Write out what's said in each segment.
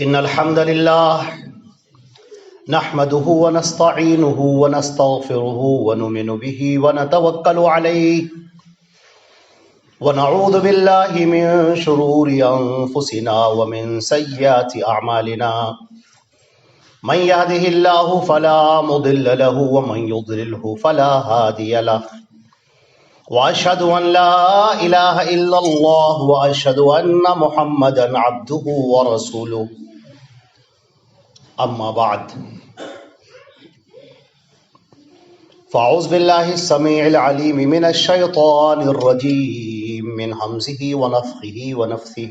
إن الحمد لله نحمده ونستعينه ونستغفره ونؤمن به ونتوكل عليه ونعوذ بالله من شرور أنفسنا ومن سيئات أعمالنا من يهده الله فلا مضل له ومن يضلله فلا هادي له وأشهد أن لا إله إلا الله وأشهد أن محمدا عبده ورسوله أما بعد فأعوذ بالله السميع العليم من الشيطان الرجيم من همزه ونفخه ونفثه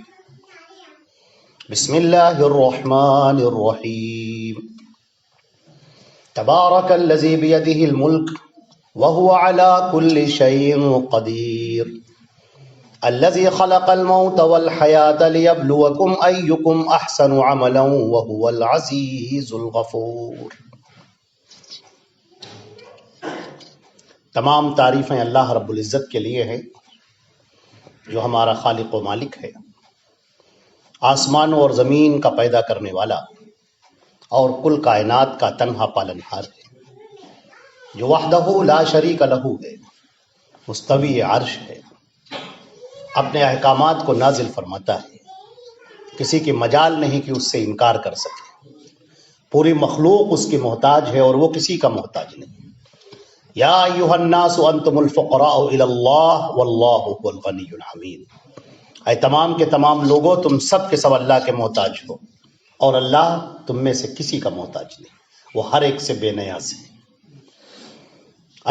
بسم الله الرحمن الرحيم تبارك الذي بيده الملك وهو على كل شيء قدير الذي خلق الموت والحياة ليبلوكم أيكم أحسن عملا وهو العزيز الغفور۔ تمام تعریفیں اللہ رب العزت کے لیے ہیں جو ہمارا خالق و مالک ہے، آسمانوں اور زمین کا پیدا کرنے والا اور کل کائنات کا تنہا پالنہار ہے، جو وحدہ لا شریک لہ ہے، مستوی عرش ہے، اپنے احکامات کو نازل فرماتا ہے، کسی کی مجال نہیں کہ اس سے انکار کر سکے، پوری مخلوق اس کی محتاج ہے اور وہ کسی کا محتاج نہیں۔ یا ایھا الناس انتم الفقراء الی اللہ واللہ هو الغنی الحمید، اے تمام کے تمام لوگوں تم سب کے سب اللہ کے محتاج ہو اور اللہ تم میں سے کسی کا محتاج نہیں، وہ ہر ایک سے بے نیاز ہے۔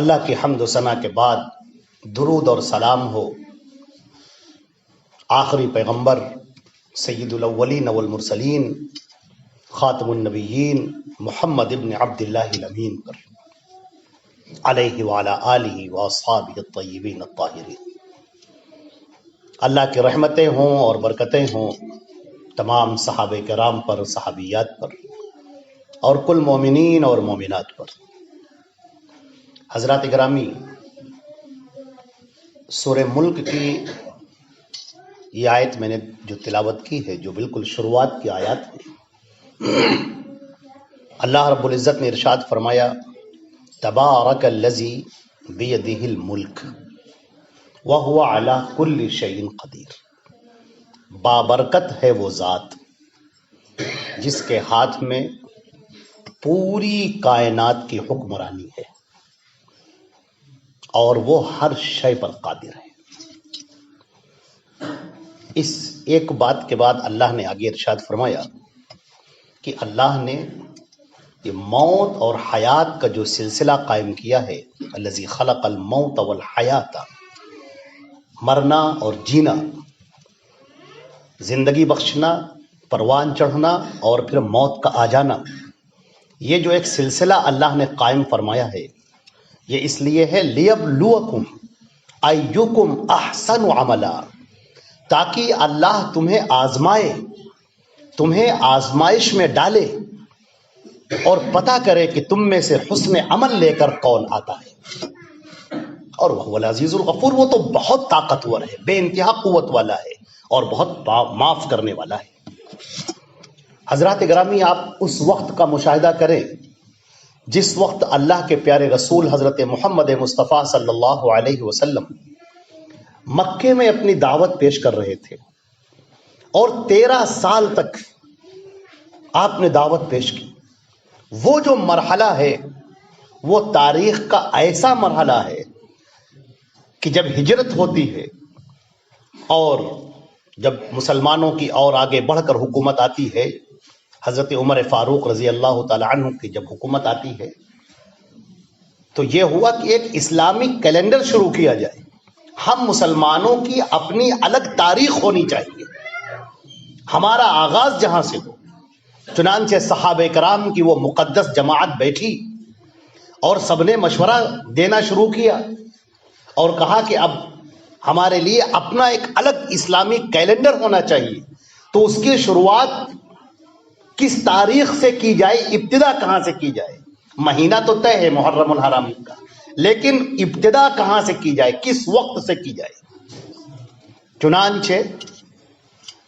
اللہ کی حمد و ثنا کے بعد درود اور سلام ہو آخری پیغمبر سید الاولین والمرسلین خاتم النبیین محمد ابن عبد اللہ الامین پر، علیہ وعلی آلہ واصحابہ الطیبین الطاہرین۔ اللہ کی رحمتیں ہوں اور برکتیں ہوں تمام صحابہ کرام پر، صحابیات پر اور کل مومنین اور مومنات پر۔ حضرات گرامی، سورہ ملک کی یہ آیت میں نے جو تلاوت کی ہے، جو بالکل شروعات کی آیات ہے، اللہ رب العزت نے ارشاد فرمایا تبارک الذی بیدہ الملک وہو علی کل شیء قدیر، بابرکت ہے وہ ذات جس کے ہاتھ میں پوری کائنات کی حکمرانی ہے اور وہ ہر شے پر قادر ہے۔ اس ایک بات کے بعد اللہ نے آگے ارشاد فرمایا کہ اللہ نے یہ موت اور حیات کا جو سلسلہ قائم کیا ہے، الذی خلق الموت والحیات، مرنا اور جینا، زندگی بخشنا، پروان چڑھنا اور پھر موت کا آ جانا، یہ جو ایک سلسلہ اللہ نے قائم فرمایا ہے، یہ اس لیے ہے لیبلوکم ایکم احسن عملا، تاکہ اللہ تمہیں آزمائے، تمہیں آزمائش میں ڈالے اور پتہ کرے کہ تم میں سے حسن عمل لے کر کون آتا ہے۔ اور وہ العزیز الغفور، وہ تو بہت طاقتور ہے، بے انتہا قوت والا ہے اور بہت معاف کرنے والا ہے۔ حضرات گرامی، آپ اس وقت کا مشاہدہ کریں جس وقت اللہ کے پیارے رسول حضرت محمد مصطفیٰ صلی اللہ علیہ وسلم مکے میں اپنی دعوت پیش کر رہے تھے اور 13 سال تک آپ نے دعوت پیش کی۔ وہ جو مرحلہ ہے وہ تاریخ کا ایسا مرحلہ ہے کہ جب ہجرت ہوتی ہے اور جب مسلمانوں کی اور آگے بڑھ کر حکومت آتی ہے، حضرت عمر فاروق رضی اللہ تعالی عنہ کی جب حکومت آتی ہے تو یہ ہوا کہ ایک اسلامک کیلنڈر شروع کیا جائے۔ ہم مسلمانوں کی اپنی الگ تاریخ ہونی چاہیے، ہمارا آغاز جہاں سے ہو۔ چنانچہ صحابہ کرام کی وہ مقدس جماعت بیٹھی اور سب نے مشورہ دینا شروع کیا اور کہا کہ اب ہمارے لیے اپنا ایک الگ اسلامی کیلنڈر ہونا چاہیے، تو اس کی شروعات کس تاریخ سے کی جائے، ابتدا کہاں سے کی جائے۔ مہینہ تو طے ہے محرم الحرام کا، لیکن ابتدا کہاں سے کی جائے، کس وقت سے کی جائے۔ چنانچہ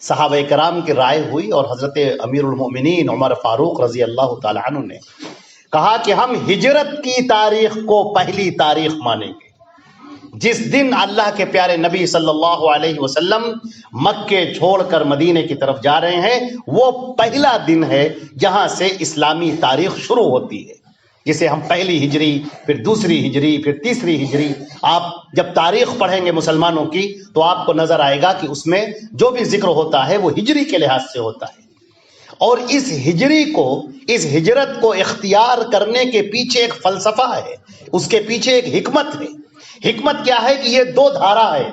صحابہ کرام کی رائے ہوئی اور حضرت امیر المومنین عمر فاروق رضی اللہ تعالی عنہ نے کہا کہ ہم ہجرت کی تاریخ کو پہلی تاریخ مانیں گے۔ جس دن اللہ کے پیارے نبی صلی اللہ علیہ وسلم مکے چھوڑ کر مدینے کی طرف جا رہے ہیں، وہ پہلا دن ہے جہاں سے اسلامی تاریخ شروع ہوتی ہے، جسے ہم پہلی ہجری، پھر دوسری ہجری، پھر تیسری ہجری۔ آپ جب تاریخ پڑھیں گے مسلمانوں کی تو آپ کو نظر آئے گا کہ اس میں جو بھی ذکر ہوتا ہے وہ ہجری کے لحاظ سے ہوتا ہے۔ اور اس ہجری کو، اس ہجرت کو اختیار کرنے کے پیچھے ایک فلسفہ ہے، اس کے پیچھے ایک حکمت ہے۔ حکمت کیا ہے کہ یہ دو دھارا ہے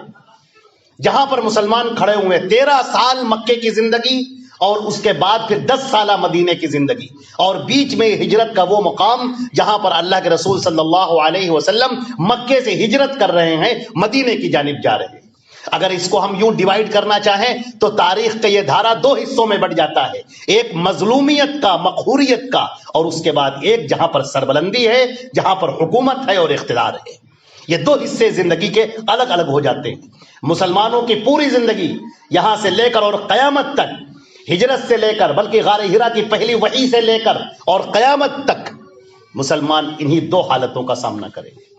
جہاں پر مسلمان کھڑے ہوئے، 13 سال مکے کی زندگی اور اس کے بعد پھر 10 سالہ مدینے کی زندگی، اور بیچ میں ہجرت کا وہ مقام جہاں پر اللہ کے رسول صلی اللہ علیہ وسلم مکے سے ہجرت کر رہے ہیں، مدینے کی جانب جا رہے ہیں۔ اگر اس کو ہم یوں ڈیوائیڈ کرنا چاہیں تو تاریخ کا یہ دھارا 2 حصوں میں بٹ جاتا ہے، ایک مظلومیت کا، مقہوریت کا، اور اس کے بعد ایک جہاں پر سربلندی ہے، جہاں پر حکومت ہے اور اقتدار ہے۔ یہ 2 حصے زندگی کے الگ الگ ہو جاتے ہیں۔ مسلمانوں کی پوری زندگی یہاں سے لے کر اور قیامت تک، ہجرت سے لے کر، بلکہ غار ہرا کی پہلی وحی سے لے کر اور قیامت تک، مسلمان انہی 2 حالتوں کا سامنا کریں گے۔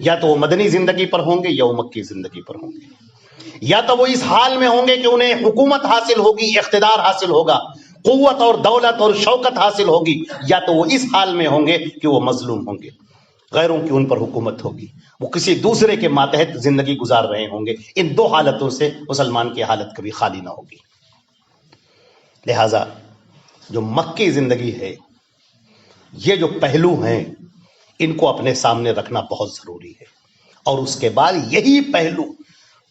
یا تو وہ مدنی زندگی پر ہوں گے یا وہ مکی زندگی پر ہوں گے۔ یا تو وہ اس حال میں ہوں گے کہ انہیں حکومت حاصل ہوگی، اقتدار حاصل ہوگا، قوت اور دولت اور شوکت حاصل ہوگی، یا تو وہ اس حال میں ہوں گے کہ وہ مظلوم ہوں گے، غیروں کی ان پر حکومت ہوگی، وہ کسی دوسرے کے ماتحت زندگی گزار رہے ہوں گے۔ ان 2 حالتوں سے مسلمان کی حالت کبھی خالی نہ ہوگی۔ لہذا جو مکی زندگی ہے، یہ جو پہلو ہیں ان کو اپنے سامنے رکھنا بہت ضروری ہے، اور اس کے بعد یہی پہلو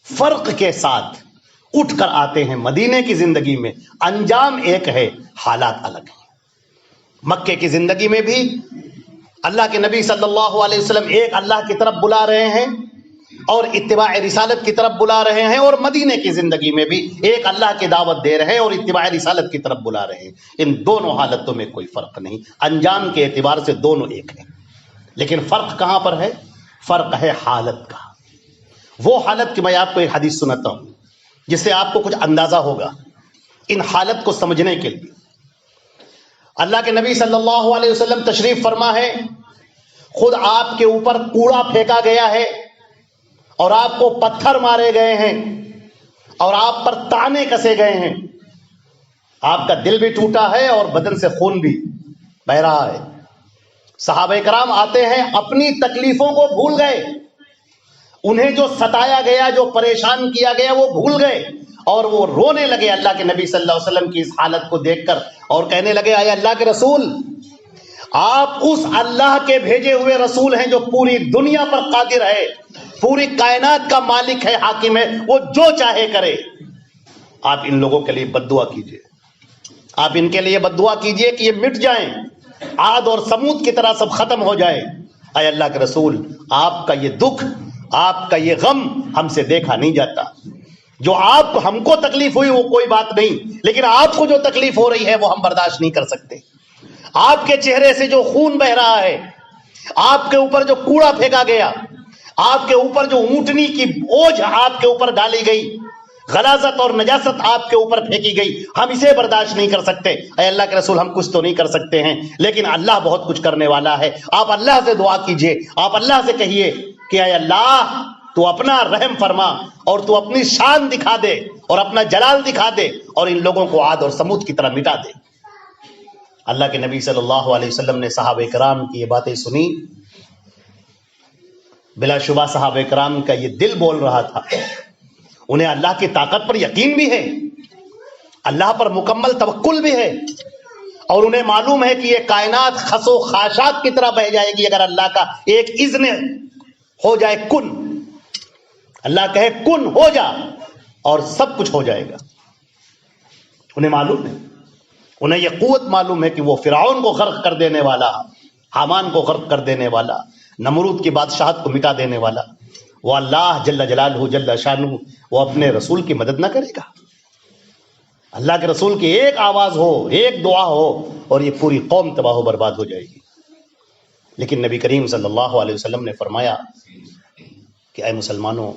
فرق کے ساتھ اٹھ کر آتے ہیں مدینے کی زندگی میں۔ انجام ایک ہے، حالات الگ ہیں۔ مکے کی زندگی میں بھی اللہ کے نبی صلی اللہ علیہ وسلم ایک اللہ کی طرف بلا رہے ہیں اور اتباع رسالت کی طرف بلا رہے ہیں، اور مدینے کی زندگی میں بھی ایک اللہ کی دعوت دے رہے ہیں اور اتباع رسالت کی طرف بلا رہے ہیں۔ ان دونوں حالتوں میں کوئی فرق نہیں، انجام کے اعتبار سے دونوں ایک ہیں، لیکن فرق کہاں پر ہے؟ فرق ہے حالت کا۔ وہ حالت کہ میں آپ کو ایک حدیث سناتا ہوں جس سے آپ کو کچھ اندازہ ہوگا ان حالت کو سمجھنے کے لیے۔ اللہ کے نبی صلی اللہ علیہ وسلم تشریف فرما ہے، خود آپ کے اوپر کوڑا پھینکا گیا ہے اور آپ کو پتھر مارے گئے ہیں اور آپ پر تانے کسے گئے ہیں، آپ کا دل بھی ٹوٹا ہے اور بدن سے خون بھی بہ رہا ہے۔ صحابہ کرام آتے ہیں، اپنی تکلیفوں کو بھول گئے، انہیں جو ستایا گیا، جو پریشان کیا گیا وہ بھول گئے، اور وہ رونے لگے اللہ کے نبی صلی اللہ علیہ وسلم کی اس حالت کو دیکھ کر، اور کہنے لگے، اے اللہ کے رسول، آپ اس اللہ کے بھیجے ہوئے رسول ہیں جو پوری دنیا پر قادر ہے، پوری کائنات کا مالک ہے، حاکم ہے، وہ جو چاہے کرے، آپ ان لوگوں کے لیے بد دعا کیجئے، آپ ان کے لیے بد دعا کیجئے کہ یہ مٹ جائیں، عاد اور سمود کی طرح سب ختم ہو جائے۔ اے اللہ کے رسول، آپ کا یہ دکھ، آپ کا یہ غم ہم سے دیکھا نہیں جاتا، جو آپ ہم کو تکلیف ہوئی وہ کوئی بات نہیں، لیکن آپ کو جو تکلیف ہو رہی ہے وہ ہم برداشت نہیں کر سکتے۔ آپ کے چہرے سے جو خون بہ رہا ہے، آپ کے اوپر جو کوڑا پھینکا گیا، آپ کے اوپر جو اونٹنی کی اوجھ آپ کے اوپر ڈالی گئی، غلاظت اور نجاست آپ کے اوپر پھینکی گئی، ہم اسے برداشت نہیں کر سکتے۔ اے اللہ کے رسول، ہم کچھ تو نہیں کر سکتے ہیں، لیکن اللہ بہت کچھ کرنے والا ہے، آپ اللہ سے دعا کیجئے، آپ اللہ سے کہیے کہ اے اللہ، تو اپنا رحم فرما اور تو اپنی شان دکھا دے اور اپنا جلال دکھا دے اور ان لوگوں کو عاد اور سمود کی طرح مٹا دے۔ اللہ کے نبی صلی اللہ علیہ وسلم نے صحابہ کرام کی یہ باتیں سنی، بلا شبہ صحابہ کرام کا یہ دل بول رہا تھا، انہیں اللہ کی طاقت پر یقین بھی ہے، اللہ پر مکمل توکل بھی ہے، اور انہیں معلوم ہے کہ یہ کائنات خس و خاشاک کی طرح بہ جائے گی اگر اللہ کا ایک اذن ہو جائے، کن، اللہ کہے کن ہو جا، اور سب کچھ ہو جائے گا۔ انہیں معلوم ہے، انہیں یہ قوت معلوم ہے کہ وہ فرعون کو غرق کر دینے والا، حامان کو غرق کر دینے والا، نمرود کی بادشاہت کو مٹا دینے والا، وہ اللہ جل جلالہ جل شانہ، وہ اپنے رسول کی مدد نہ کرے گا؟ اللہ کے رسول کی ایک آواز ہو، ایک دعا ہو، اور یہ پوری قوم تباہ و برباد ہو جائے گی۔ لیکن نبی کریم صلی اللہ علیہ وسلم نے فرمایا کہ اے مسلمانوں،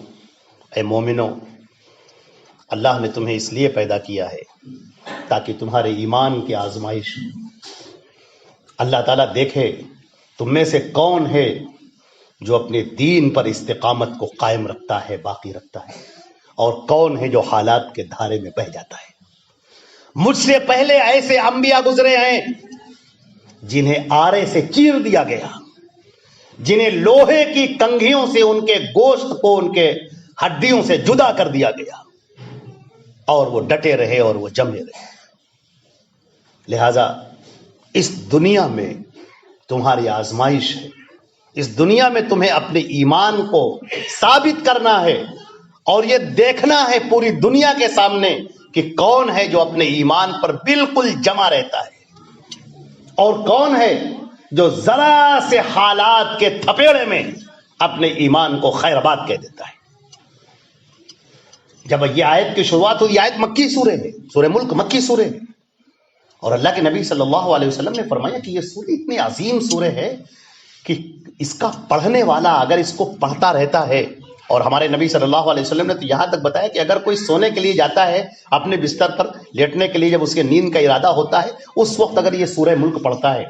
اے مومنوں، اللہ نے تمہیں اس لیے پیدا کیا ہے تاکہ تمہارے ایمان کی آزمائش اللہ تعالیٰ دیکھے تم میں سے کون ہے جو اپنے دین پر استقامت کو قائم رکھتا ہے، باقی رکھتا ہے، اور کون ہے جو حالات کے دھارے میں بہہ جاتا ہے۔ مجھ سے پہلے ایسے انبیاء گزرے ہیں جنہیں آرے سے چیر دیا گیا، جنہیں لوہے کی کنگھیوں سے ان کے گوشت کو ان کے ہڈیوں سے جدا کر دیا گیا، اور وہ ڈٹے رہے اور وہ جمے رہے۔ لہذا اس دنیا میں تمہاری آزمائش ہے، اس دنیا میں تمہیں اپنے ایمان کو ثابت کرنا ہے، اور یہ دیکھنا ہے پوری دنیا کے سامنے کہ کون ہے جو اپنے ایمان پر بالکل جمع رہتا ہے، اور کون ہے جو ذرا سے حالات کے تھپیڑے میں اپنے ایمان کو خیر آباد کہہ دیتا ہے۔ جب یہ آیت کی شروعات ہوئی، آیت مکی سورہ ہے، سورہ ملک مکی سورہ ہے، اور اللہ کے نبی صلی اللہ علیہ وسلم نے فرمایا کہ یہ سورہ اتنی عظیم سورہ ہے کہ اس کا پڑھنے والا اگر اس کو پڑھتا رہتا ہے، اور ہمارے نبی صلی اللہ علیہ وسلم نے تو یہاں تک بتایا کہ اگر کوئی سونے کے لیے جاتا ہے اپنے بستر پر لیٹنے کے لیے، جب اس کے نیند کا ارادہ ہوتا ہے اس وقت اگر یہ سورہ ملک پڑھتا ہے،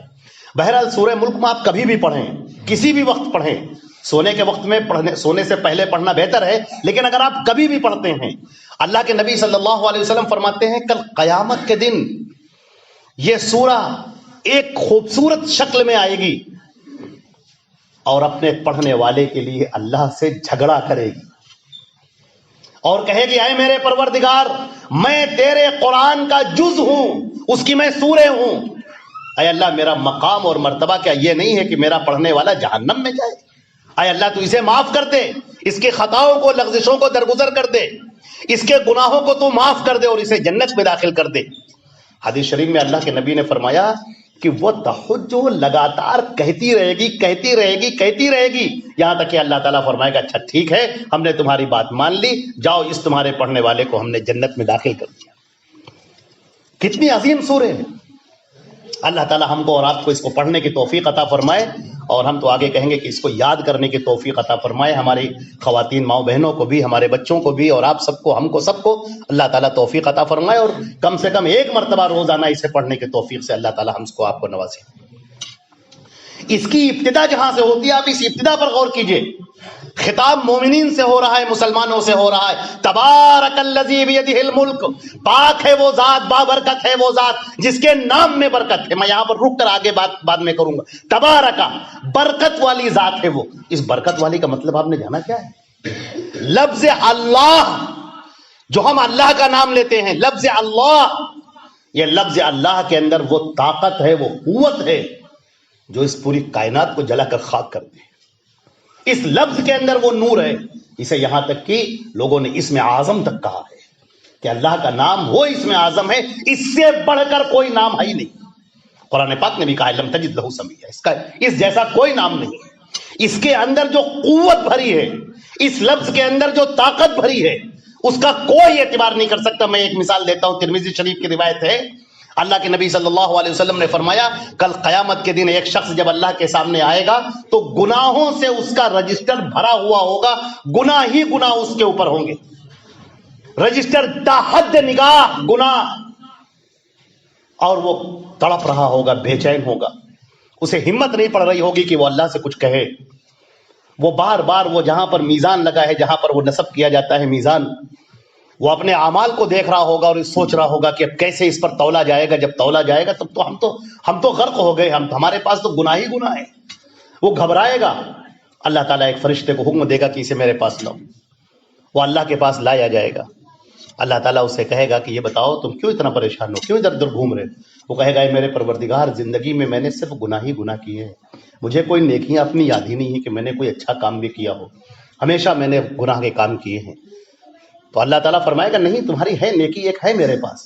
بہرحال سورہ ملک میں آپ کبھی بھی پڑھیں، کسی بھی وقت پڑھیں، سونے کے وقت میں پڑھنے، سونے سے پہلے پڑھنا بہتر ہے، لیکن اگر آپ کبھی بھی پڑھتے ہیں، اللہ کے نبی صلی اللہ علیہ وسلم فرماتے ہیں کل قیامت کے دن یہ سورہ ایک خوبصورت شکل میں آئے گی اور اپنے پڑھنے والے کے لیے اللہ سے جھگڑا کرے گی اور کہے گی اے میرے پروردگار، میں تیرے قرآن کا جز ہوں، اس کی میں سورہ ہوں، اے اللہ میرا مقام اور مرتبہ کیا یہ نہیں ہے کہ میرا پڑھنے والا جہنم میں جائے؟ اے اللہ تو اسے معاف کر دے، اس کی خطاؤں کو، لغزشوں کو درگزر کر دے، اس کے گناہوں کو تو معاف کر دے اور اسے جنت میں داخل کر دے۔ حدیث شریف میں اللہ کے نبی نے فرمایا کہ وہ تہجد لگاتار کہتی رہے گی، کہتی رہے گی، کہتی رہے گی، یہاں تک کہ اللہ تعالیٰ فرمائے گا اچھا ٹھیک ہے، ہم نے تمہاری بات مان لی، جاؤ اس تمہارے پڑھنے والے کو ہم نے جنت میں داخل کر دیا۔ کتنی عظیم سورہ ہے۔ اللہ تعالیٰ ہم کو اور آپ کو اس کو پڑھنے کی توفیق عطا فرمائے، اور ہم تو آگے کہیں گے کہ اس کو یاد کرنے کی توفیق عطا فرمائے، ہماری خواتین ماؤں بہنوں کو بھی، ہمارے بچوں کو بھی، اور آپ سب کو، ہم کو سب کو اللہ تعالیٰ توفیق عطا فرمائے، اور کم سے کم ایک مرتبہ روزانہ اسے پڑھنے کی توفیق سے اللہ تعالیٰ ہم کو، آپ کو نوازے۔ اس کی ابتدا جہاں سے ہوتی ہے، آپ اس ابتدا پر غور کیجئے۔ خطاب مومنین سے ہو رہا ہے، مسلمانوں سے ہو رہا ہے۔ تبارک الذی بیدہ الملک، پاک ہے وہ ذات، بابرکت ہے وہ ذات جس کے نام میں برکت ہے۔ میں یہاں پر رک کر آگے بعد میں کروں گا۔ تبارک، برکت والی ذات ہے وہ۔ اس برکت والی کا مطلب آپ نے جانا کیا ہے؟ لفظ اللہ، جو ہم اللہ کا نام لیتے ہیں، لفظ اللہ، یہ لفظ اللہ کے اندر وہ طاقت ہے، وہ قوت ہے جو اس پوری کائنات کو جلا کر خاک کر دے۔ اس لفظ کے اندر وہ نور ہے، اسے یہاں تک کہ لوگوں نے اسم اعظم تک کہا ہے کہ اللہ کا نام وہ اسم اعظم ہے، اس سے بڑھ کر کوئی نام ہے ہی نہیں۔ قرآن پاک نے بھی کہا لم تجد لہ سمیا، اس جیسا کوئی نام نہیں ہے۔ اس کے اندر جو قوت بھری ہے، اس لفظ کے اندر جو طاقت بھری ہے، اس کا کوئی اعتبار نہیں کر سکتا۔ میں ایک مثال دیتا ہوں، ترمذی شریف کی روایت ہے، اللہ کے نبی صلی اللہ علیہ وسلم نے فرمایا کل قیامت کے دن ایک شخص جب اللہ کے سامنے آئے گا تو گناہوں سے اس کا رجسٹر بھرا ہوا ہوگا، گناہ ہی گناہ اس کے اوپر ہوں گے، رجسٹر تا حد نگاہ گناہ، اور وہ تڑپ رہا ہوگا، بے چین ہوگا، اسے ہمت نہیں پڑ رہی ہوگی کہ وہ اللہ سے کچھ کہے۔ وہ بار بار وہ جہاں پر میزان لگا ہے، جہاں پر وہ نصب کیا جاتا ہے میزان، وہ اپنے اعمال کو دیکھ رہا ہوگا اور سوچ رہا ہوگا کہ اب کیسے اس پر تولا جائے گا۔ جب تولا جائے گا تب تو ہم تو غرق ہو گئے، ہمارے پاس تو گناہ ہی گناہ ہے۔ وہ گھبرائے گا، اللہ تعالیٰ ایک فرشتے کو حکم دے گا کہ اسے میرے پاس لاؤ۔ وہ اللہ کے پاس لایا جائے گا، اللہ تعالیٰ اسے کہے گا کہ یہ بتاؤ تم کیوں اتنا پریشان ہو، کیوں ادھر ادھر گھوم رہے؟ وہ کہے گا اے میرے پروردگار، زندگی میں میں نے صرف گناہ ہی گناہ کیے ہیں، مجھے کوئی نیکیاں اپنی یاد ہی نہیں ہے کہ میں نے کوئی اچھا کام بھی کیا ہو، ہمیشہ میں نے گناہ کے کام کیے ہیں۔ تو اللہ تعالیٰ فرمائے گا نہیں، تمہاری ہے نیکی، ایک ہے میرے پاس،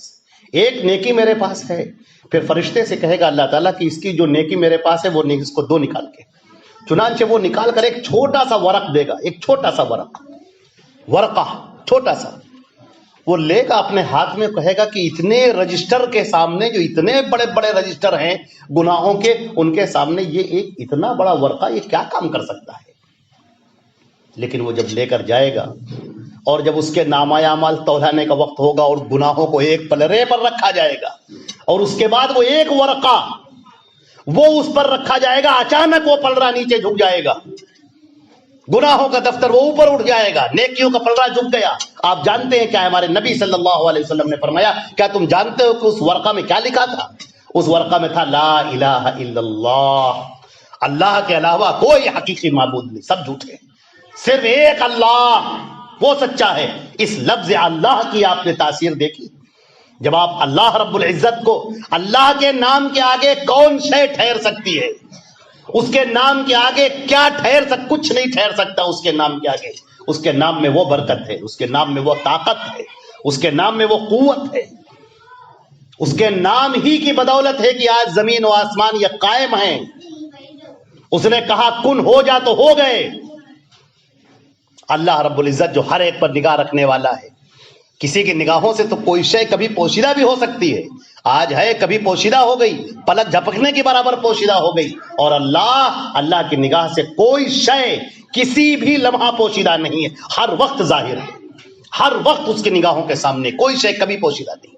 ایک نیکی میرے پاس ہے۔ پھر فرشتے سے کہے گا اللہ تعالیٰ کہ اس کی جو نیکی میرے پاس ہے وہ اس کو دو نکال کے، چنانچہ وہ نکال کر ایک چھوٹا سا ورق دے گا، ایک چھوٹا سا ورقہ چھوٹا سا، وہ لے گا اپنے ہاتھ میں، کہے گا کہ اتنے رجسٹر کے سامنے، جو اتنے بڑے بڑے رجسٹر ہیں گناہوں کے، ان کے سامنے یہ ایک اتنا بڑا ورقہ یہ کیا کام کر سکتا ہے؟ لیکن وہ جب لے کر جائے گا، اور جب اس کے نامۂ اعمال تولانے کا وقت ہوگا اور گناہوں کو ایک پلڑے پر رکھا جائے گا اور اس کے بعد وہ ایک ورقہ وہ اس پر رکھا جائے گا، اچانک وہ پلڑا نیچے جھک جائے گا، گناہوں کا دفتر وہ اوپر اٹھ جائے گا، نیکیوں کا پلڑا جھک گیا۔ آپ جانتے ہیں کیا؟ ہمارے نبی صلی اللہ علیہ وسلم نے فرمایا، کیا تم جانتے ہو کہ اس ورقہ میں کیا لکھا تھا؟ اس ورقہ میں تھا لا الہ الا اللہ، اللہ کے علاوہ کوئی حقیقی معبود نہیں، سب جھوٹے، صرف ایک اللہ وہ سچا ہے۔ اس لفظ اللہ کی آپ نے تاثیر دیکھی؟ جب آپ اللہ رب العزت کو، اللہ کے نام کے آگے کون شے ٹھہر سکتی ہے؟ اس کے نام کے آگے کیا کچھ نہیں ٹھہر سکتا اس کے نام کے آگے۔ اس کے نام میں وہ برکت ہے، اس کے نام میں وہ طاقت ہے، اس کے نام میں وہ قوت ہے، اس کے نام ہی کی بدولت ہے کہ آج زمین و آسمان یہ قائم ہیں۔ اس نے کہا کن ہو جا تو ہو گئے۔ اللہ رب العزت جو ہر ایک پر نگاہ رکھنے والا ہے، کسی کی نگاہوں سے تو کوئی شے کبھی پوشیدہ بھی ہو سکتی ہے، آج ہے کبھی پوشیدہ ہو گئی، پلک جھپکنے کے برابر پوشیدہ ہو گئی، اور اللہ کی نگاہ سے کوئی شے کسی بھی لمحہ پوشیدہ نہیں ہے، ہر وقت ظاہر ہے، ہر وقت اس کی نگاہوں کے سامنے، کوئی شے کبھی پوشیدہ نہیں۔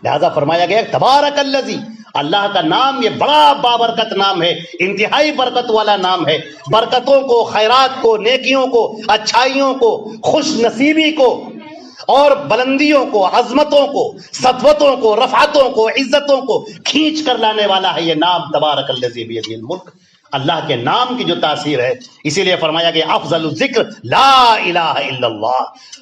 لہذا فرمایا گیا تبارک الذی، اللہ کا نام یہ بڑا بابرکت نام ہے، انتہائی برکت والا نام ہے، برکتوں کو، خیرات کو، نیکیوں کو، اچھائیوں کو، خوش نصیبی کو اور بلندیوں کو، عظمتوں کو، سطوتوں کو، رفعتوں کو، عزتوں کو کھینچ کر لانے والا ہے یہ نام تبارک الذی بیدہ الملک۔ اللہ کے نام کی جو تاثیر ہے، اسی لیے فرمایا کہ افضل الذکر لا الہ الا اللہ،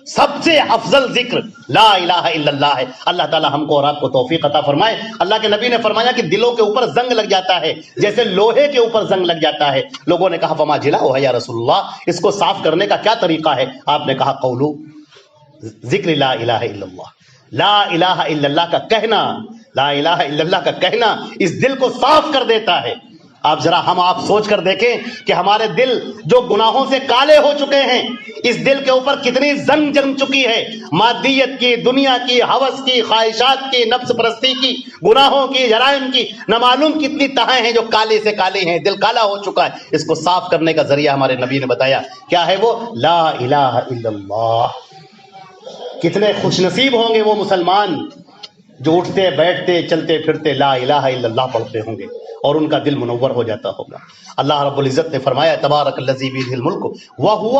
سب سے افضل ذکر لا الہ الا اللہ ہے۔ اللہ تعالی ہم کو اور آپ کو توفیق عطا فرمائے۔ اللہ کے نبی نے فرمایا کہ دلوں کے اوپر زنگ لگ جاتا ہے جیسے لوہے کے اوپر زنگ لگ جاتا ہے۔ لوگوں نے کہا فما جلاؤ ہے یا رسول اللہ، اس کو صاف کرنے کا کیا طریقہ ہے؟ آپ نے کہا قولو ذکر لا الہ الا اللہ، لا الہ الا اللہ کا کہنا، لا الہ الا اللہ کا کہنا اس دل کو صاف کر دیتا ہے۔ آپ ذرا آپ سوچ کر دیکھیں کہ ہمارے دل جو گناہوں سے کالے ہو چکے ہیں، اس دل کے اوپر کتنی زنگ جم چکی ہے، مادیت کی، دنیا کی، ہوس کی، خواہشات کی، نفس پرستی کی، گناہوں کی، جرائم کی، نہ معلوم کتنی تہیں ہیں جو کالے سے کالے ہیں، دل کالا ہو چکا ہے۔ اس کو صاف کرنے کا ذریعہ ہمارے نبی نے بتایا، کیا ہے وہ؟ لا الہ الا اللہ۔ کتنے خوش نصیب ہوں گے وہ مسلمان جو اٹھتے بیٹھتے چلتے پھرتے لا الہ الا اللہ پڑھتے ہوں گے اور ان کا دل منور ہو جاتا ہوگا۔ اللہ رب العزت نے فرمایا تبارک الذی بیدہ الملک وہو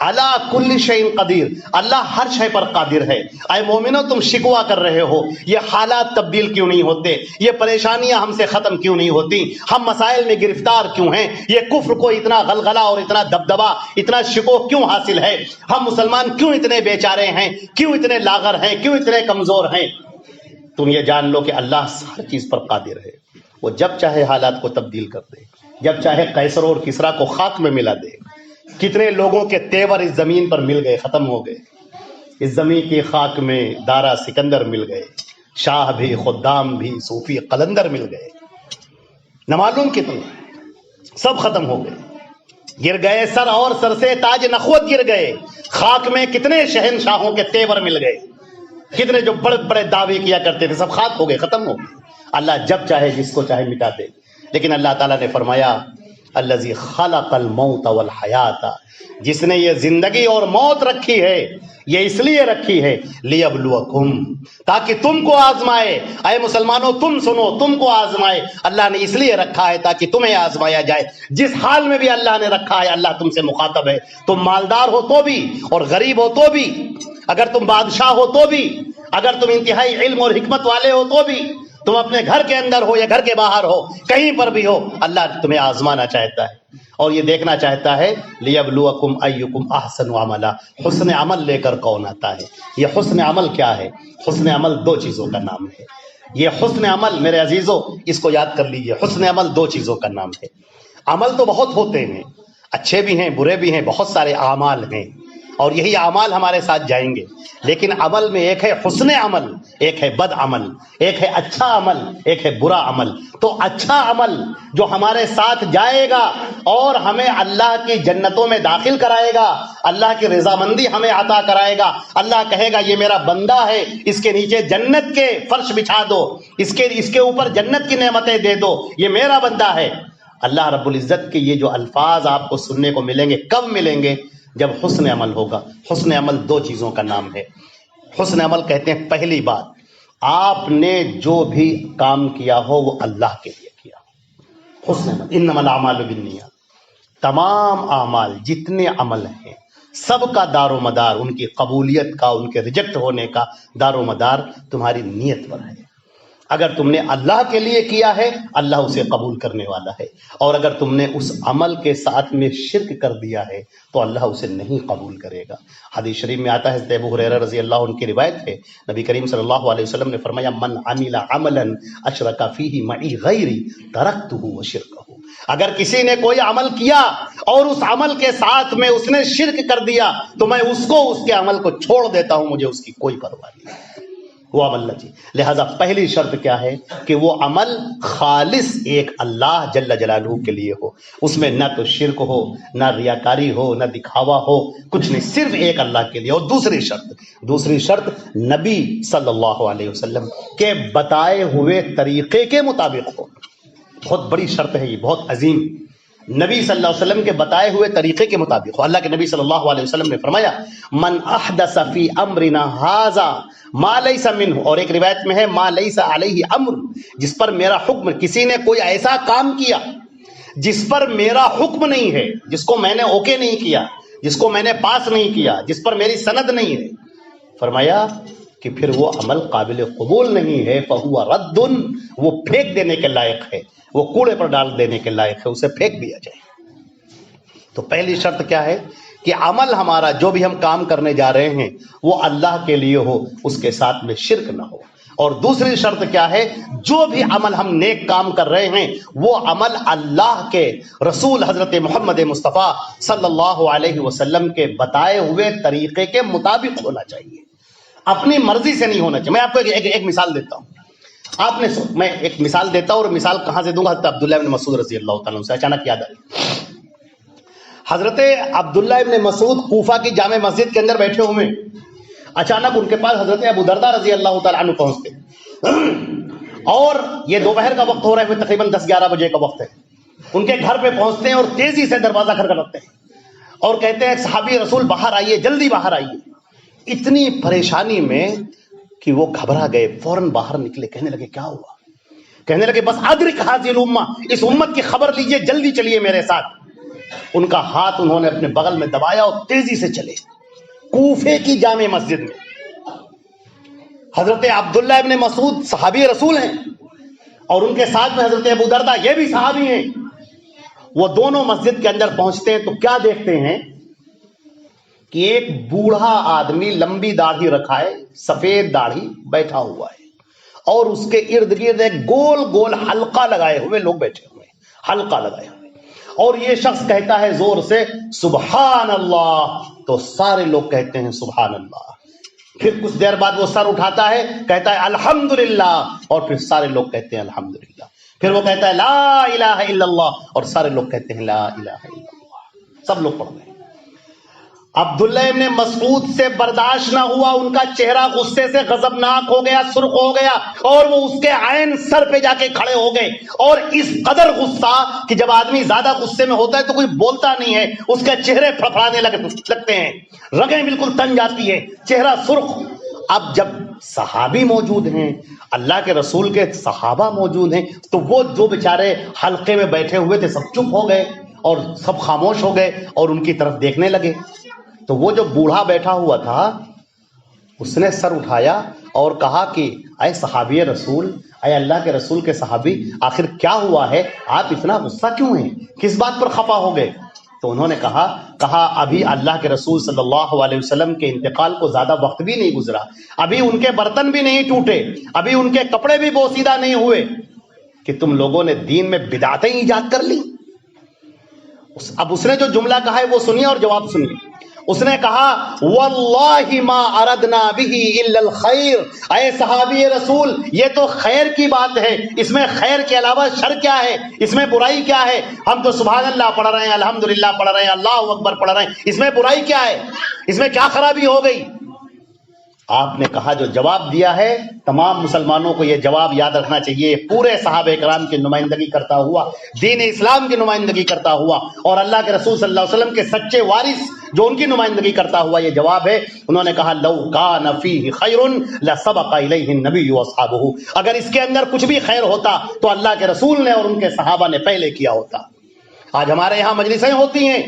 علی کل شیء قدیر، اللہ ہر شے پر قادر ہے۔ اے مومنو تم شکوہ کر رہے ہو، یہ حالات تبدیل کیوں نہیں ہوتے، یہ پریشانیاں ہم سے ختم کیوں نہیں ہوتی، ہم مسائل میں گرفتار کیوں ہیں، یہ کفر کو اتنا غلغلہ اور اتنا دبدبہ، اتنا شکوہ کیوں حاصل ہے، ہم مسلمان کیوں اتنے بیچارے ہیں، کیوں اتنے لاغر ہیں، کیوں اتنے کمزور ہیں؟ تم یہ جان لو کہ اللہ ہر چیز پر قادر ہے، وہ جب چاہے حالات کو تبدیل کر دے، جب چاہے قیصر اور کسریٰ کو خاک میں ملا دے۔ کتنے لوگوں کے تیور اس زمین پر مل گئے، ختم ہو گئے، اس زمین کی خاک میں دارا سکندر مل گئے، شاہ بھی، خدام بھی، صوفی قلندر مل گئے، نہ معلوم کتنے، سب ختم ہو گئے، گر گئے سر اور سر سے تاج نخوت گر گئے۔ خاک میں کتنے شہنشاہوں کے تیور مل گئے، کتنے جو بڑے بڑے دعوے کیا کرتے تھے، سب خاک ہو گئے، ختم ہو گئے۔ اللہ جب چاہے جس کو چاہے مٹا دے، لیکن اللہ تعالیٰ نے فرمایا الذی خلق الموت والحیات، جس نے یہ زندگی اور موت رکھی ہے، یہ اس لیے رکھی ہے لیبلوکم، تاکہ تم کو آزمائے۔ اے مسلمانوں تم سنو، تم کو آزمائے۔ اللہ نے اس لیے رکھا ہے تاکہ تمہیں آزمایا جائے۔ جس حال میں بھی اللہ نے رکھا ہے، اللہ تم سے مخاطب ہے۔ تم مالدار ہو تو بھی اور غریب ہو تو بھی، اگر تم بادشاہ ہو تو بھی، اگر تم انتہائی علم اور حکمت والے ہو تو بھی، تم اپنے گھر کے اندر ہو یا گھر کے باہر ہو، کہیں پر بھی ہو، اللہ تمہیں آزمانا چاہتا ہے اور یہ دیکھنا چاہتا ہے لیبلوکم ایکم احسن عملا، حسن عمل لے کر کون آتا ہے۔ یہ حسن عمل کیا ہے؟ حسن عمل دو چیزوں کا نام ہے۔ یہ حسن عمل میرے عزیزو اس کو یاد کر لیجئے، حسن عمل دو چیزوں کا نام ہے۔ عمل تو بہت ہوتے ہیں، اچھے بھی ہیں، برے بھی ہیں، بہت سارے اعمال ہیں اور یہی اعمال ہمارے ساتھ جائیں گے، لیکن عمل میں ایک ہے حسن عمل، ایک ہے بد عمل، ایک ہے اچھا عمل، ایک ہے برا عمل۔ تو اچھا عمل جو ہمارے ساتھ جائے گا اور ہمیں اللہ کی جنتوں میں داخل کرائے گا، اللہ کی رضامندی ہمیں عطا کرائے گا، اللہ کہے گا یہ میرا بندہ ہے، اس کے نیچے جنت کے فرش بچھا دو، اس کے اوپر جنت کی نعمتیں دے دو، یہ میرا بندہ ہے۔ اللہ رب العزت کے یہ جو الفاظ آپ کو سننے کو ملیں گے، کب ملیں گے؟ جب حسن عمل ہوگا. حسن عمل دو چیزوں کا نام ہے. حسن عمل کہتے ہیں پہلی بات آپ نے جو بھی کام کیا ہو وہ اللہ کے لیے کیا. حسن عمل انما الاعمال بالنیات. تمام اعمال جتنے عمل ہیں سب کا دار و مدار ان کی قبولیت کا ان کے ریجیکٹ ہونے کا دار و مدار تمہاری نیت پر ہے. اگر تم نے اللہ کے لیے کیا ہے اللہ اسے قبول کرنے والا ہے, اور اگر تم نے اس عمل کے ساتھ میں شرک کر دیا ہے تو اللہ اسے نہیں قبول کرے گا. حدیث شریف میں آتا ہے, حضرت ابو ہریرہ رضی اللہ عنہ کی روایت ہے, نبی کریم صلی اللہ علیہ وسلم نے فرمایا من عمل عملا اشرک فیہ معی غیری ترکتہ وشرکہ. اگر کسی نے کوئی عمل کیا اور اس عمل کے ساتھ میں اس نے شرک کر دیا تو میں اس کو اس کے عمل کو چھوڑ دیتا ہوں, مجھے اس کی کوئی پرواہ نہیں. وہ عمل نہ جی. لہذا پہلی شرط کیا ہے کہ وہ عمل خالص ایک اللہ جل جلالہ کے لیے ہو, اس میں نہ تو شرک ہو, نہ ریاکاری ہو, نہ دکھاوا ہو, کچھ نہیں, صرف ایک اللہ کے لیے. اور دوسری شرط نبی صلی اللہ علیہ وسلم کے بتائے ہوئے طریقے کے مطابق ہو. بہت بڑی شرط ہے یہ, بہت عظیم. نبی صلی اللہ علیہ وسلم کے بتائے ہوئے طریقے کے مطابق ہو. اللہ کے نبی صلی اللہ علیہ وسلم نے فرمایا من احدث فی امرنا ھذا ما لیس منہ, اور ایک روایت میں ہے ما لیس علیہ امر, جس پر میرا حکم. کسی نے کوئی ایسا کام کیا جس پر میرا حکم نہیں ہے, جس کو میں نے اوکے نہیں کیا, جس کو میں نے پاس نہیں کیا, جس پر میری سند نہیں ہے, فرمایا کہ پھر وہ عمل قابل قبول نہیں ہے. فہو رد, وہ پھینک دینے کے لائق ہے, وہ کوڑے پر ڈال دینے کے لائق ہے, اسے پھینک دیا جائے. تو پہلی شرط کیا ہے کہ عمل ہمارا جو بھی ہم کام کرنے جا رہے ہیں وہ اللہ کے لیے ہو, اس کے ساتھ میں شرک نہ ہو. اور دوسری شرط کیا ہے, جو بھی عمل ہم نیک کام کر رہے ہیں وہ عمل اللہ کے رسول حضرت محمد مصطفیٰ صلی اللہ علیہ وسلم کے بتائے ہوئے طریقے کے مطابق ہونا چاہیے, اپنی مرضی سے نہیں ہونا چاہیے. میں آپ کو ایک مثال دیتا ہوں. میں ایک مثال دیتا ہوں, اور مثال کہاں سے دوں گا, حضرت عبداللہ ابن مسعود رضی اللہ تعالیٰ عنہ سے اچانک یاد آئی. حضرت عبداللہ ابن مسعود کوفہ کی جامع مسجد کے اندر بیٹھے ہوئے, اچانک ان کے پاس حضرت ابو درداء رضی اللہ تعالیٰ عنہ پہنچتے, اور یہ دوپہر کا وقت ہو رہا ہے, تقریباً 10-11 بجے کا وقت ہے. ان کے گھر پہ پہنچتے ہیں اور تیزی سے دروازہ کھٹکھٹاتے ہیں اور کہتے ہیں صحابی رسول باہر آئیے, جلدی باہر آئیے. اتنی پریشانی میں کہ وہ گھبرا گئے, فوراً باہر نکلے, کہنے لگے کیا ہوا؟ کہنے لگے بس ادرک حاضر الامہ, اس امت کی خبر لیجئے, جلدی چلیے میرے ساتھ. ان کا ہاتھ انہوں نے اپنے بغل میں دبایا اور تیزی سے چلے کوفے کی جامع مسجد میں. حضرت عبداللہ ابن مسعود صحابی رسول ہیں, اور ان کے ساتھ میں حضرت ابو درداء یہ بھی صحابی ہیں. وہ دونوں مسجد کے اندر پہنچتے ہیں تو کیا دیکھتے ہیں کہ ایک بوڑھا آدمی لمبی داڑھی رکھائے, سفید داڑھی, بیٹھا ہوا ہے, اور اس کے ارد گرد ایک گول گول حلقہ لگائے ہوئے لوگ بیٹھے ہوئے, حلقہ لگائے ہوئے. اور یہ شخص کہتا ہے زور سے سبحان اللہ, تو سارے لوگ کہتے ہیں سبحان اللہ. پھر کچھ دیر بعد وہ سر اٹھاتا ہے, کہتا ہے الحمدللہ, اور پھر سارے لوگ کہتے ہیں الحمدللہ. پھر وہ کہتا ہے لا الہ الا اللہ, اور سارے لوگ کہتے ہیں لا الہ الا اللہ. سب لوگ پڑھ رہے ہیں. عبداللہ ابن مسعود سے برداشت نہ ہوا, ان کا چہرہ غصے سے غضبناک ہو گیا, سرخ ہو گیا, اور وہ اس کے عین سر پہ جا کے کھڑے ہو گئے. اور اس قدر غصہ کہ جب آدمی زیادہ غصے میں ہوتا ہے تو کوئی بولتا نہیں ہے, اس کے چہرے پھڑپھڑانے لگتے ہیں, رگیں بالکل تن جاتی ہیں, چہرہ سرخ. اب جب صحابی موجود ہیں, اللہ کے رسول کے صحابہ موجود ہیں, تو وہ جو بیچارے حلقے میں بیٹھے ہوئے تھے سب چپ ہو گئے اور سب خاموش ہو گئے اور ان کی طرف دیکھنے لگے. تو وہ جو بوڑھا بیٹھا ہوا تھا اس نے سر اٹھایا اور کہا کہ اے صحابی رسول, اے اللہ کے رسول کے صحابی, آخر کیا ہوا ہے, آپ اتنا غصہ کیوں ہیں, کس بات پر خفا ہو گئے؟ تو انہوں نے کہا ابھی اللہ کے رسول صلی اللہ علیہ وسلم کے انتقال کو زیادہ وقت بھی نہیں گزرا, ابھی ان کے برتن بھی نہیں ٹوٹے, ابھی ان کے کپڑے بھی بوسیدہ نہیں ہوئے کہ تم لوگوں نے دین میں بدعتیں ایجاد کر لی. اب اس نے جو جملہ کہا ہے وہ سنیے اور جواب سنیے. اس نے کہا واللہ ما اردنا به الا الخیر, اے صحابی رسول یہ تو خیر کی بات ہے, اس میں خیر کے علاوہ شر کیا ہے, اس میں برائی کیا ہے؟ ہم تو سبحان اللہ پڑھ رہے ہیں, الحمدللہ پڑھ رہے ہیں, اللہ اکبر پڑھ رہے ہیں, اس میں برائی کیا ہے, اس میں کیا خرابی ہو گئی؟ آپ نے کہا جو جواب دیا ہے تمام مسلمانوں کو یہ جواب یاد رکھنا چاہیے، پورے صحابہ کرام کی نمائندگی کرتا ہوا، دین اسلام کی نمائندگی کرتا ہوا، اور اللہ کے رسول صلی اللہ علیہ وسلم کے سچے وارث جو ان کی نمائندگی کرتا ہوا یہ جواب ہے۔ انہوں نے کہا لو کان فیہ خیر لسبق الیہ النبی واصحابہ، اگر اس کے اندر کچھ بھی خیر ہوتا تو اللہ کے رسول نے اور ان کے صحابہ نے پہلے کیا ہوتا۔ آج ہمارے یہاں مجلسیں ہوتی ہیں،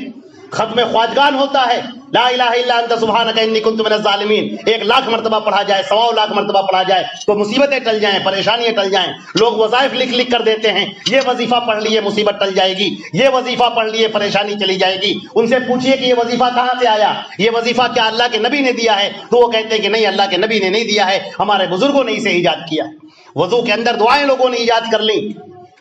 ختم خواجگان ہوتا ہے، لا الہ الا انت سبحانک انی کنت من الظالمین، 1,00,000 مرتبہ پڑھا جائے، 1,25,000 مرتبہ پڑھا جائے تو مصیبتیں ٹل جائیں، پریشانیاں ٹل جائیں۔ لوگ وظائف لکھ لکھ کر دیتے ہیں، یہ وظیفہ پڑھ لیے مصیبت ٹل جائے گی، یہ وظیفہ پڑھ لیے پریشانی چلی جائے گی۔ ان سے پوچھئے کہ یہ وظیفہ کہاں سے آیا، یہ وظیفہ کیا اللہ کے نبی نے دیا ہے؟ تو وہ کہتے ہیں کہ نہیں، اللہ کے نبی نے نہیں دیا ہے، ہمارے بزرگوں نے اسے ایجاد کیا ہے۔ وضو کے اندر دعائیں لوگوں نے ایجاد کر لیں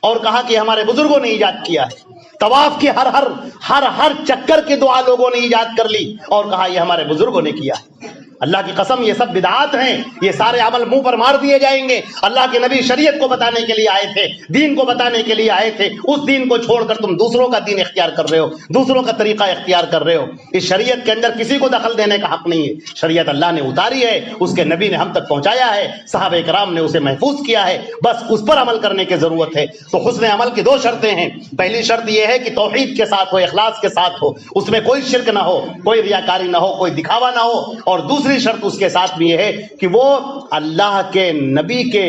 اور کہا کہ ہمارے بزرگوں نے ایجاد کیا ہے۔ طواف کی ہر چکر کی دعا لوگوں نے ایجاد کر لی اور کہا یہ ہمارے بزرگوں نے کیا ہے۔ اللہ کی قسم یہ سب بدعات ہیں، یہ سارے عمل منہ پر مار دیے جائیں گے۔ اللہ کے نبی شریعت کو بتانے کے لیے آئے تھے، دین کو بتانے کے لیے آئے تھے، اس دین کو چھوڑ کر تم دوسروں کا دین اختیار کر رہے ہو، دوسروں کا طریقہ اختیار کر رہے ہو۔ اس شریعت کے اندر کسی کو دخل دینے کا حق نہیں ہے، شریعت اللہ نے اتاری ہے، اس کے نبی نے ہم تک پہنچایا ہے، صحابہ کرام نے اسے محفوظ کیا ہے، بس اس پر عمل کرنے کی ضرورت ہے۔ تو حسن عمل کی 2 شرطیں ہیں، پہلی شرط یہ ہے کہ توحید کے ساتھ ہو، اخلاص کے ساتھ ہو، اس میں کوئی شرک نہ ہو، کوئی ریاکاری نہ ہو، کوئی دکھاوا نہ ہو، اور دوسری شرط اس کے ساتھ بھی یہ ہے کہ وہ اللہ کے نبی کے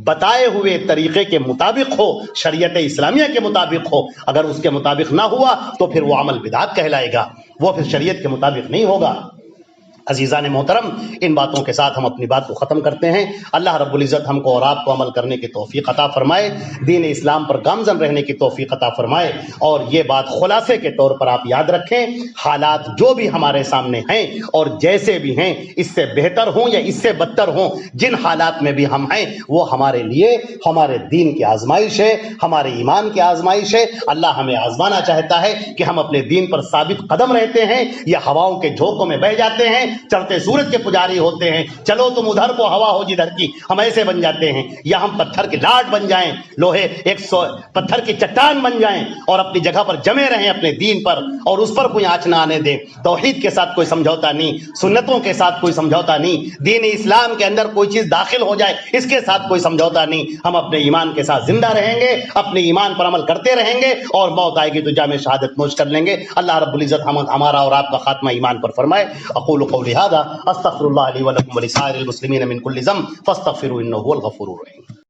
بتائے ہوئے طریقے کے مطابق ہو، شریعت اسلامیہ کے مطابق ہو۔ اگر اس کے مطابق نہ ہوا تو پھر وہ عمل بدعت کہلائے گا، وہ پھر شریعت کے مطابق نہیں ہوگا۔ عزیزان محترم، ان باتوں کے ساتھ ہم اپنی بات کو ختم کرتے ہیں۔ اللہ رب العزت ہم کو اور آپ کو عمل کرنے کی توفیق عطا فرمائے، دین اسلام پر گامزن رہنے کی توفیق عطا فرمائے، اور یہ بات خلاصے کے طور پر آپ یاد رکھیں، حالات جو بھی ہمارے سامنے ہیں اور جیسے بھی ہیں، اس سے بہتر ہوں یا اس سے بدتر ہوں، جن حالات میں بھی ہم ہیں وہ ہمارے لیے ہمارے دین کی آزمائش ہے، ہمارے ایمان کی آزمائش ہے۔ اللہ ہمیں آزمانا چاہتا ہے کہ ہم اپنے دین پر ثابت قدم رہتے ہیں یا ہواؤں کے جھونکوں میں بہہ جاتے ہیں، چڑھتے سورج کے پجاری ہوتے ہیں، چلو تم ادھر کو ہوا ہو جدھر کی، ہم ایسے بن جاتے ہیں، یا ہم پتھر کی لاٹ بن جائیں، لوہے پتھر کی چٹان بن جائیں اور اپنی جگہ پر جمے رہیں اپنے دین پر، اور اس پر کوئی آنچ نہ آنے دیں۔ توحید کے ساتھ کوئی سمجھوتا نہیں، سنتوں کے ساتھ کوئی سمجھوتا نہیں، دین اسلام کے اندر کوئی چیز داخل ہو جائے اس کے ساتھ کوئی سمجھوتا نہیں۔ ہم اپنے ایمان کے ساتھ زندہ رہیں گے، اپنے ایمان پر عمل کرتے رہیں گے، اور موت آئے گی تو جام شہادت نوش کر لیں گے۔ اللہ رب العزت ہمارا اور آپ کا خاتمہ ایمان پر فرمائے۔ اقول قولی هذا استغفر الله لي ولكم ولسائر المسلمين من كل ذنب فاستغفروه انه هو الغفور الرحيم۔